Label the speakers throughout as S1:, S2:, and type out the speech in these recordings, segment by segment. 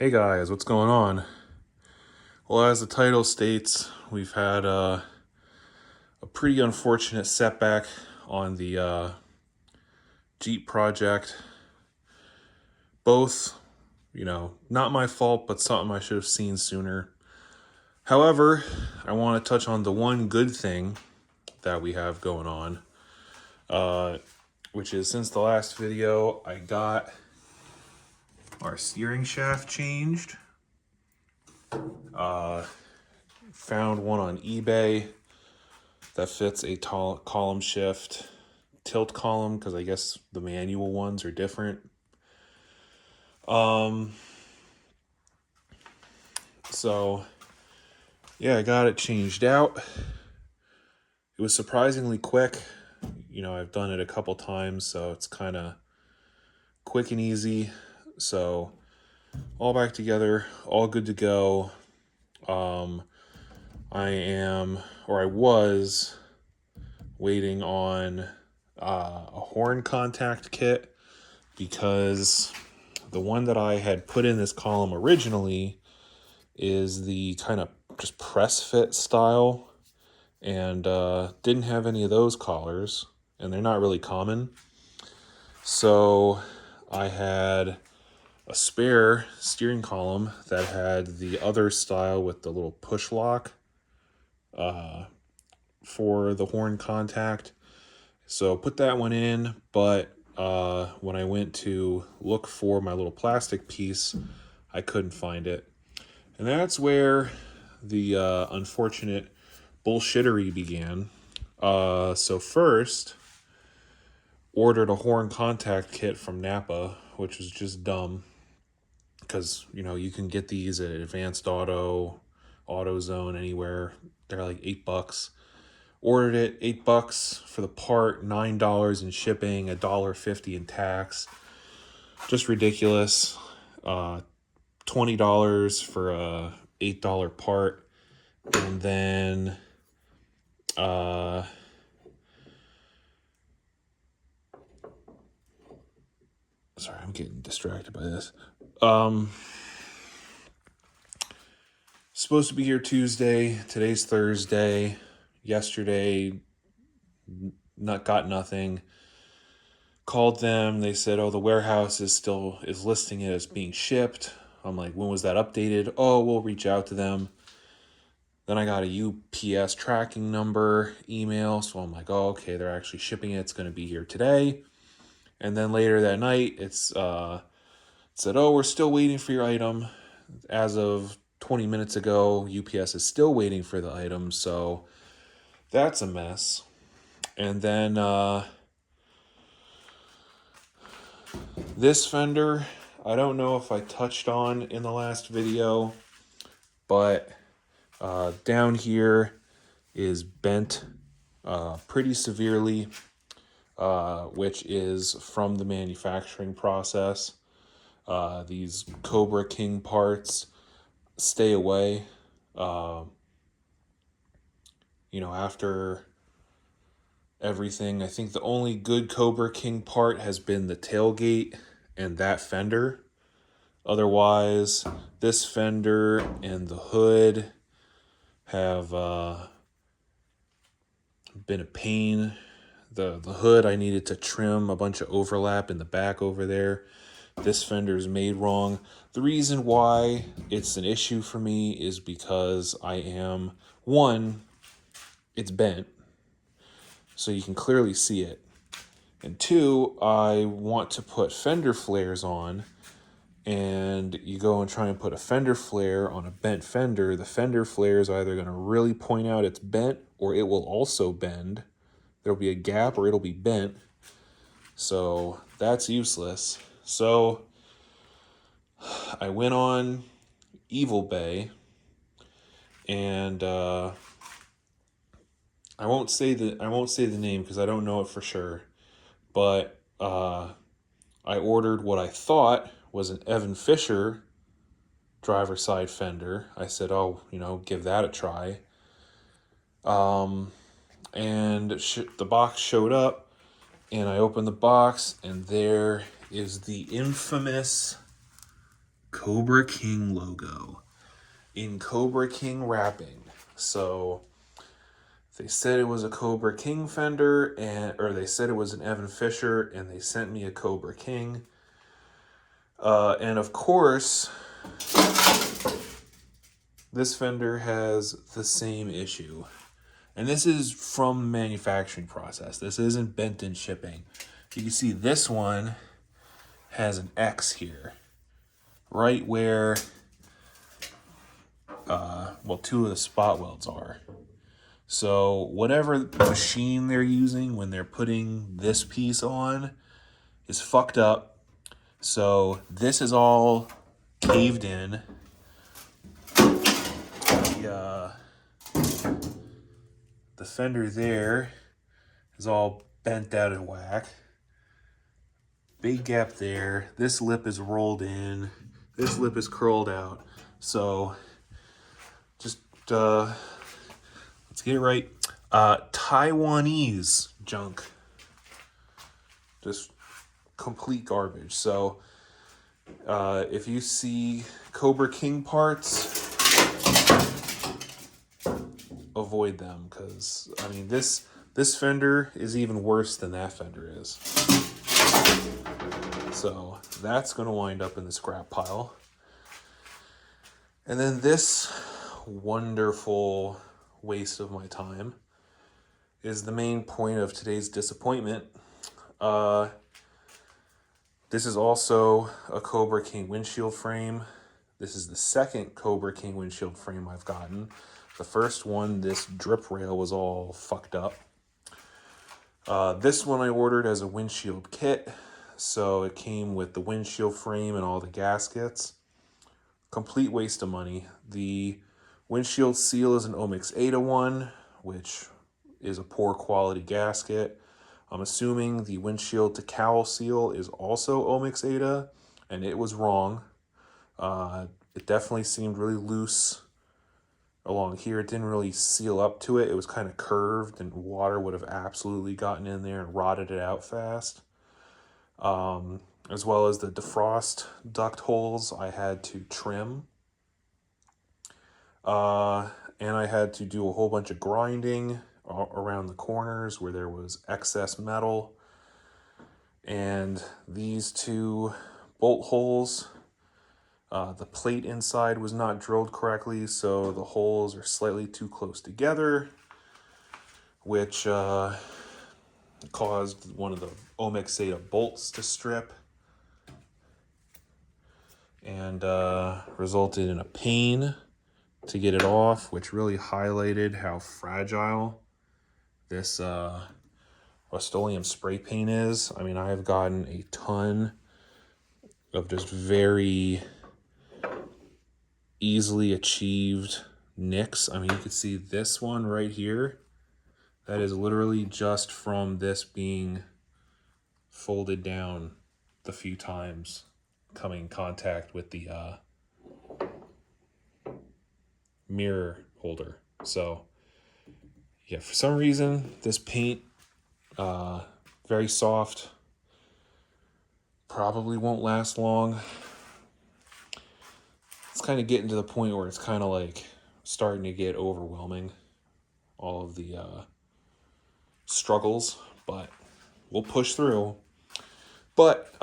S1: Hey guys, what's going on? Well, as the title states, we've had a pretty unfortunate setback on the Jeep project. Both, not my fault, but something I should have seen sooner. However, I want to touch on the one good thing that we have going on, which is since the last video, I got our steering shaft changed. Found one on eBay that fits a tall column shift tilt column, because I guess the manual ones are different. So yeah, I got it changed out. It was surprisingly quick. I've done it a couple times, so it's kind of quick and easy. So all back together, all good to go. I was waiting on a horn contact kit, because the one that I had put in this column originally is the kind of just press fit style, and didn't have any of those collars, and they're not really common. So I had a spare steering column that had the other style with the little push lock for the horn contact. So put that one in, but when I went to look for my little plastic piece, I couldn't find it. And that's where the unfortunate bullshittery began. So first, ordered a horn contact kit from Napa, which was just dumb, because you can get these at Advanced Auto, AutoZone, anywhere. They're like $8. Ordered it, $8 for the part, $9 in shipping, $1.50 in tax. Just ridiculous. $20 for a $8 part, and then sorry, I'm getting distracted by this. Supposed to be here Tuesday. Today's Thursday. Yesterday, got nothing. Called them. They said, "Oh, the warehouse is listing it as being shipped." I'm like, "When was that updated?" "Oh, we'll reach out to them." Then I got a UPS tracking number email, so I'm like, "Oh, okay, they're actually shipping it. It's going to be here today." And then later that night, it said, "Oh, we're still waiting for your item." As of 20 minutes ago, UPS is still waiting for the item, so that's a mess. And then this fender, I don't know if I touched on in the last video, but down here is bent pretty severely, which is from the manufacturing process. These Cobra King parts, stay away. After everything, I think the only good Cobra King part has been the tailgate and that fender. Otherwise, this fender and the hood have been a pain. The hood, I needed to trim a bunch of overlap in the back over there. This fender is made wrong. The reason why it's an issue for me is because it's bent, so you can clearly see it. And two, I want to put fender flares on, and you go and try and put a fender flare on a bent fender. The fender flare is either going to really point out it's bent, or it will also bend. There'll be a gap, or it'll be bent. So that's useless. So I went on Evil Bay, and I won't say the name because I don't know it for sure. But I ordered what I thought was an Evan Fisher driver side fender. I said, "Oh, give that a try." And the box showed up, and I opened the box, and there is the infamous Cobra King logo in Cobra King wrapping. So they said it was a Cobra King fender, or they said it was an Evan Fisher, and they sent me a Cobra King. And of course, this fender has the same issue. And this is from manufacturing process. This isn't bent in shipping. You can see this one has an X here, right where, well, two of the spot welds are. So whatever machine they're using when they're putting this piece on is fucked up. So this is all caved in. The fender there is all bent out of whack. Big gap there. This lip is rolled in. This lip is curled out. So just let's get it right. Taiwanese junk. Just complete garbage. So if you see Cobra King parts, avoid them, because I mean this fender is even worse than that fender is. So that's going to wind up in the scrap pile. And then this wonderful waste of my time is the main point of today's disappointment. This is also a Cobra King windshield frame. This is the second Cobra King windshield frame I've gotten. The first one, this drip rail was all fucked up. This one I ordered as a windshield kit. So it came with the windshield frame and all the gaskets. Complete waste of money. The windshield seal is an Omg 801, which is a poor quality gasket. I'm assuming the windshield to cowl seal is also Omg 8, and it was wrong. It definitely seemed really loose along here. It didn't really seal up to it. It was kind of curved, and water would have absolutely gotten in there and rotted it out fast. As well as the defrost duct holes I had to trim. And I had to do a whole bunch of grinding around the corners where there was excess metal. And these two bolt holes, the plate inside was not drilled correctly, so the holes are slightly too close together, which caused one of the Omg 8 bolts to strip and resulted in a pain to get it off, which really highlighted how fragile this Rust-Oleum spray paint is. I mean, I have gotten a ton of just very easily achieved nicks. I mean, you can see this one right here. That is literally just from this being folded down the few times coming in contact with the mirror holder. So yeah, for some reason this paint, very soft, probably won't last long. It's kind of getting to the point where it's kind of like starting to get overwhelming, all of the struggles, but we'll push through. But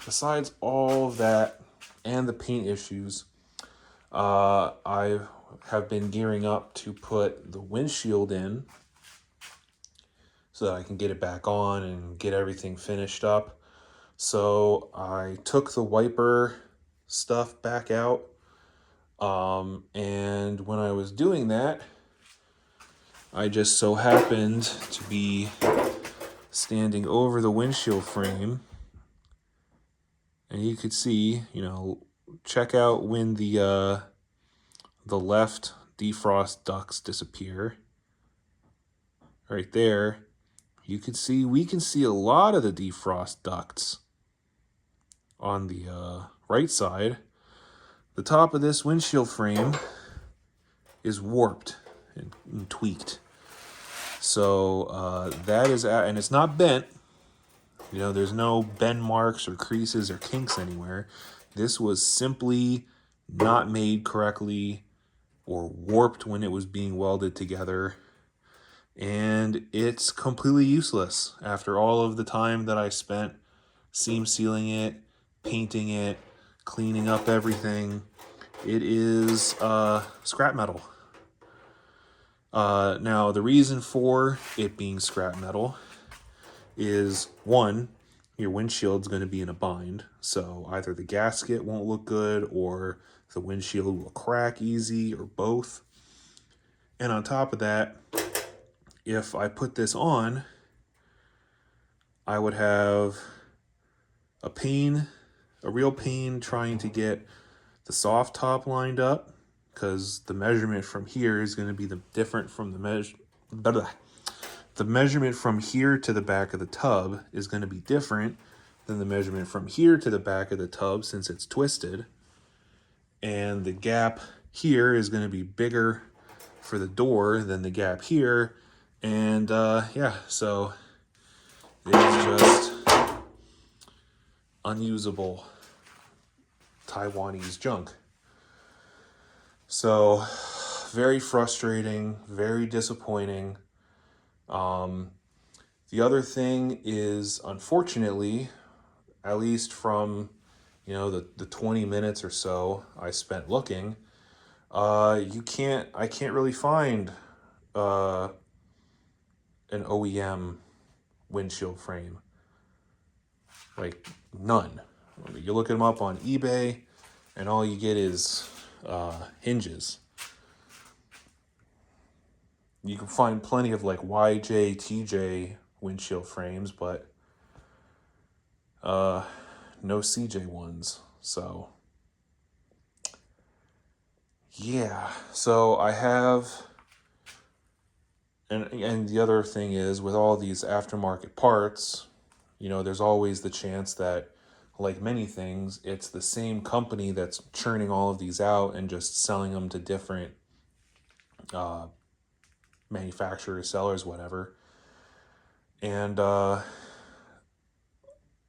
S1: besides all of that and the paint issues, I have been gearing up to put the windshield in so that I can get it back on and get everything finished up. So I took the wiper stuff back out, and when I was doing that, I just so happened to be standing over the windshield frame, and you could see, you know, check out when the left defrost ducts disappear. Right there, you can see, we can see a lot of the defrost ducts on the right side. The top of this windshield frame is warped and tweaked. So that is, and it's not bent. You know, there's no bend marks or creases or kinks anywhere. This was simply not made correctly or warped when it was being welded together. And it's completely useless after all of the time that I spent seam sealing it, painting it, cleaning up everything. It is scrap metal. Now, the reason for it being scrap metal is, one, your windshield's going to be in a bind. So either the gasket won't look good or the windshield will crack easy, or both. And on top of that, if I put this on, I would have a real pain trying to get the soft top lined up, because the measurement from here is going to be different from the measurement from here to the back of the tub is going to be different than the measurement from here to the back of the tub, since it's twisted. And the gap here is going to be bigger for the door than the gap here. And yeah, so it's just unusable Taiwanese junk. So very frustrating, very disappointing. The other thing is, unfortunately, at least from the 20 minutes or so I spent looking, I can't really find an OEM windshield frame. Like, none. You look them up on eBay and all you get is hinges. You can find plenty of like YJ, TJ windshield frames, but no CJ ones. So yeah, so I have, and the other thing is, with all these aftermarket parts, there's always the chance that, like many things, it's the same company that's churning all of these out and just selling them to different manufacturers, sellers, whatever. And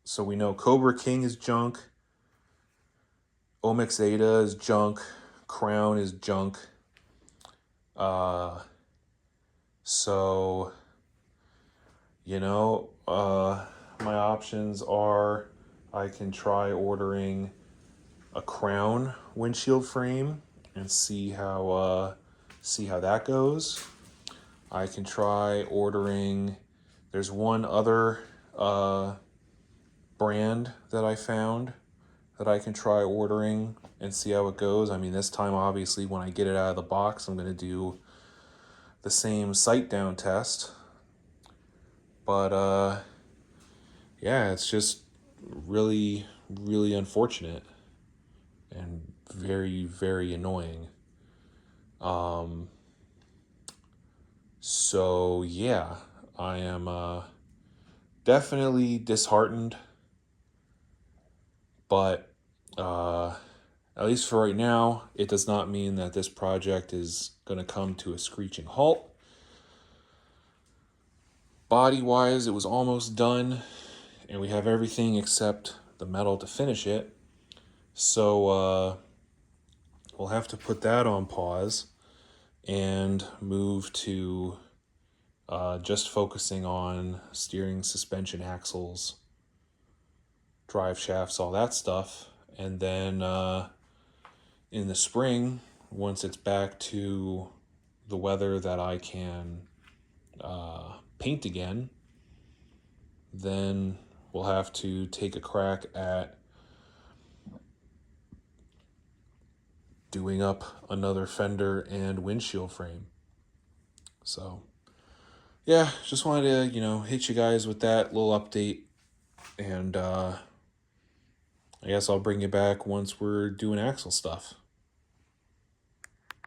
S1: so we know Cobra King is junk, Omg Zeta is junk, Crown is junk. So, my options are, I can try ordering a Crown windshield frame and see how that goes. I can try ordering, there's one other brand that I found that I can try ordering and see how it goes. I mean, this time, obviously, when I get it out of the box, I'm going to do the same sight down test. But yeah, it's just really, really unfortunate and very, very annoying. So yeah, I am definitely disheartened, but at least for right now, it does not mean that this project is going to come to a screeching halt. Body-wise, it was almost done, and we have everything except the metal to finish it. So we'll have to put that on pause and move to just focusing on steering, suspension, axles, drive shafts, all that stuff. And then in the spring, once it's back to the weather that I can paint again, then we'll have to take a crack at doing up another fender and windshield frame. So yeah, just wanted to, hit you guys with that little update. And I guess I'll bring you back once we're doing axle stuff.